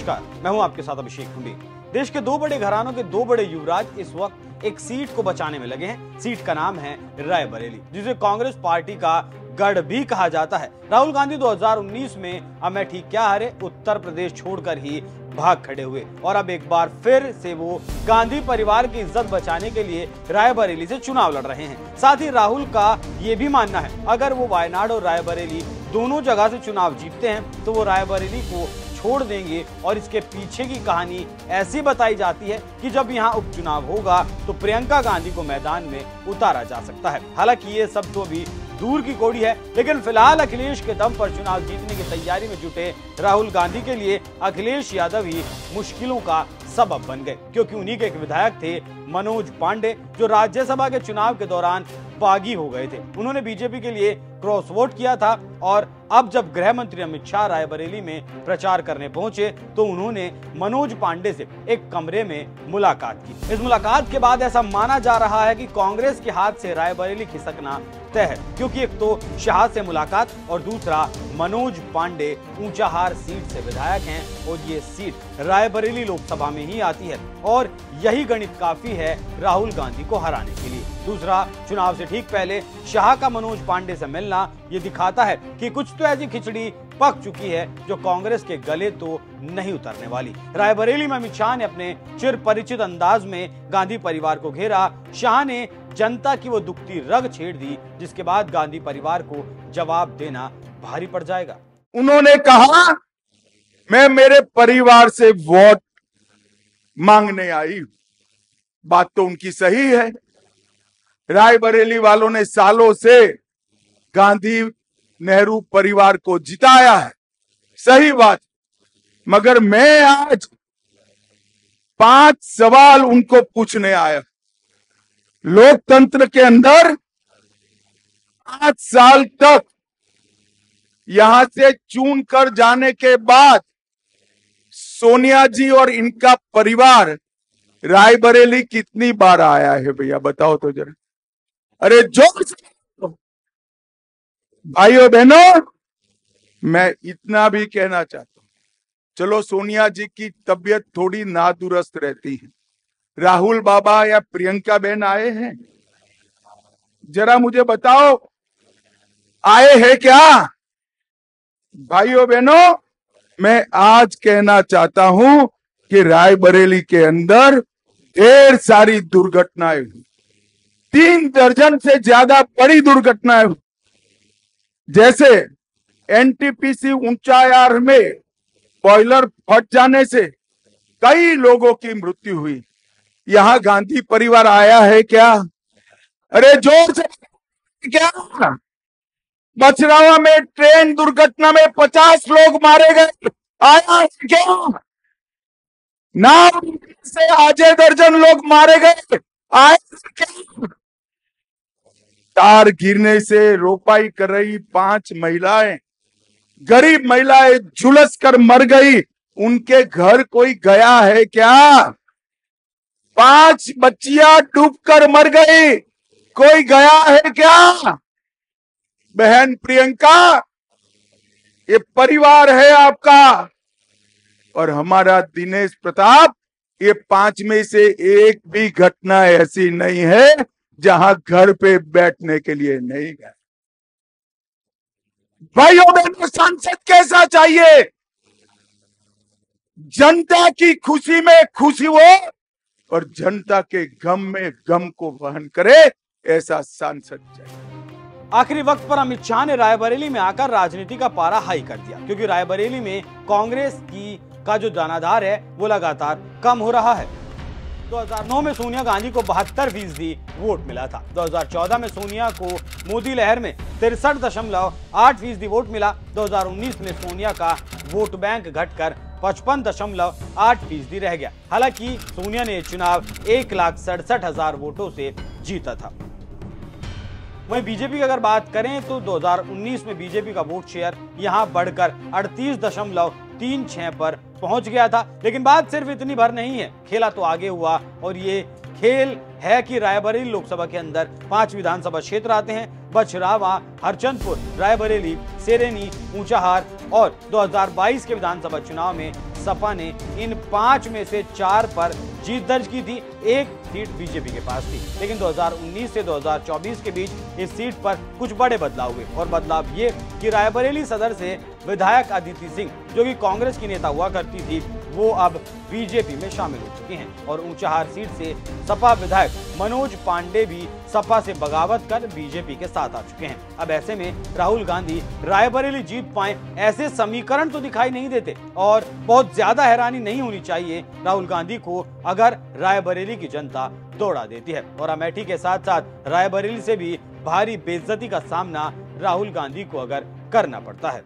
नमस्कार, मैं हूं आपके साथ अभिषेक कुंडी। देश के दो बड़े घरानों के दो बड़े युवराज इस वक्त एक सीट को बचाने में लगे हैं। सीट का नाम है रायबरेली, जिसे कांग्रेस पार्टी का गढ़ भी कहा जाता है। राहुल गांधी 2019 में अमेठी क्या हारे, उत्तर प्रदेश छोड़कर ही भाग खड़े हुए और अब एक बार फिर से वो गांधी परिवार की इज्जत बचाने के लिए रायबरेली से चुनाव लड़ रहे हैं। साथ ही राहुल का ये भी मानना है, अगर वो वायनाड और रायबरेली दोनों जगह से चुनाव जीतते हैं तो वो रायबरेली को छोड़ देंगे। और इसके पीछे की कहानी ऐसी बताई जाती है कि जब यहाँ उपचुनाव होगा तो प्रियंका गांधी को मैदान में उतारा जा सकता है। हालांकि ये सब तो अभी दूर की कौड़ी है, लेकिन फिलहाल अखिलेश के दम पर चुनाव जीतने की तैयारी में जुटे राहुल गांधी के लिए अखिलेश यादव ही मुश्किलों का सबब बन गए, क्योंकि उन्हीं के एक विधायक थे मनोज पांडे, जो राज्यसभा के चुनाव के दौरान बागी हो गए थे। उन्होंने बीजेपी के लिए क्रॉस वोट किया था और अब जब गृह मंत्री अमित शाह रायबरेली में प्रचार करने पहुंचे तो उन्होंने मनोज पांडे से एक कमरे में मुलाकात की। इस मुलाकात के बाद ऐसा माना जा रहा है कि कांग्रेस के हाथ से रायबरेली खिसकना तय है, क्योंकि एक तो शाह से मुलाकात और दूसरा मनोज पांडे ऊंचाहार सीट से विधायक हैं और ये सीट रायबरेली लोकसभा में ही आती है और यही गणित काफी है राहुल गांधी को हराने के लिए। दूसरा, चुनाव से ठीक पहले शाह का मनोज पांडे से मिलना ये दिखाता है कि कुछ तो ऐसी खिचड़ी पक चुकी है जो कांग्रेस के गले तो नहीं उतरने वाली। रायबरेली में अमित शाह ने अपने चिर परिचित अंदाज में गांधी परिवार को घेरा। शाह ने जनता की वो दुखती रग छेड़ दी, जिसके बाद गांधी परिवार को जवाब देना भारी पड़ जाएगा। उन्होंने कहा मैं मेरे परिवार से वोट मांगने आई। बात तो उनकी सही है। रायबरेली वालों ने सालों से गांधी नेहरू परिवार को जिताया है, सही बात। मगर मैं आज 5 सवाल उनको पूछने आया। लोकतंत्र के अंदर 5 साल तक यहां से चुन कर जाने के बाद सोनिया जी और इनका परिवार रायबरेली कितनी बार आया है भैया, बताओ तो जरा। अरे जोर से भाइयों बहनों, मैं इतना भी कहना चाहता हूं, चलो सोनिया जी की तबीयत थोड़ी नादुरुस्त रहती है, राहुल बाबा या प्रियंका बहन आए हैं? जरा मुझे बताओ, आए हैं क्या? भाइयों बहनों, मैं आज कहना चाहता हूं कि रायबरेली के अंदर ढेर सारी दुर्घटनाएं हुई, 3 दर्जन से ज्यादा बड़ी दुर्घटनाएं हुई। जैसे एनटीपीसी ऊंचायार में बॉयलर फट जाने से कई लोगों की मृत्यु हुई। यहां गांधी परिवार आया है क्या? अरे जोर से क्या? बछरावा में ट्रेन दुर्घटना में 50 लोग मारे गए, आया है क्या? नाव से आधे दर्जन लोग मारे गए, आया है क्या? तार गिरने से रोपाई कर रही 5 महिलाएं, गरीब महिलाएं झुलस कर मर गई, उनके घर कोई गया है क्या? 5 बच्चियां डूबकर मर गई, कोई गया है क्या? बहन प्रियंका, ये परिवार है आपका और हमारा दिनेश प्रताप, ये 5 में से एक भी घटना ऐसी नहीं है जहां घर पे बैठने के लिए नहीं गए। भाइयों बहनों, सांसद कैसा चाहिए? जनता की खुशी में खुशी हो और जनता के गम में गम को वहन करे, ऐसा सांसद चाहिए। आखिरी वक्त पर अमित शाह ने रायबरेली में आकर राजनीति का पारा हाई कर दिया, क्योंकि रायबरेली में कांग्रेस का जो दानादार है वो लगातार कम हो रहा है। 2009 में सोनिया गांधी को 72% वोट मिला था। 2014 में सोनिया को मोदी लहर में 63.8% वोट मिला। 2019 में सोनिया का वोट बैंक घटकर 55.8% रह गया। हालांकि सोनिया ने चुनाव 1,67,000 वोटों से जीता था। वहीं बीजेपी की अगर बात करें तो 2019 में बीजेपी का वोट शेयर यहां बढ़कर 38.36 पर पहुंच गया था। लेकिन बात सिर्फ इतनी भर नहीं है, खेला तो आगे हुआ और ये खेल है कि रायबरेली लोकसभा के अंदर 5 विधानसभा क्षेत्र आते हैं। बछरावा, हरचंदपुर, रायबरेली, सेरेनी, ऊंचाहार, और 2022 के विधानसभा चुनाव में सपा ने इन 5 में से 4 पर जीत दर्ज की थी। एक सीट बीजेपी के पास थी, लेकिन 2019 से 2024 के बीच इस सीट पर कुछ बड़े बदलाव हुए और बदलाव ये कि रायबरेली सदर से विधायक अदिति सिंह, जो कि कांग्रेस की नेता हुआ करती थी, वो अब बीजेपी में शामिल हो चुकी हैं और ऊंचाहार सीट से सपा विधायक मनोज पांडे भी सपा से बगावत कर बीजेपी के साथ आ चुके हैं। अब ऐसे में राहुल गांधी रायबरेली जीत पाए ऐसे समीकरण तो दिखाई नहीं देते और बहुत ज्यादा हैरानी नहीं होनी चाहिए राहुल गांधी को अगर रायबरेली की जनता दौड़ा देती है और अमेठी के साथ साथ रायबरेली से भी भारी बेइज्जती का सामना राहुल गांधी को अगर करना पड़ता है।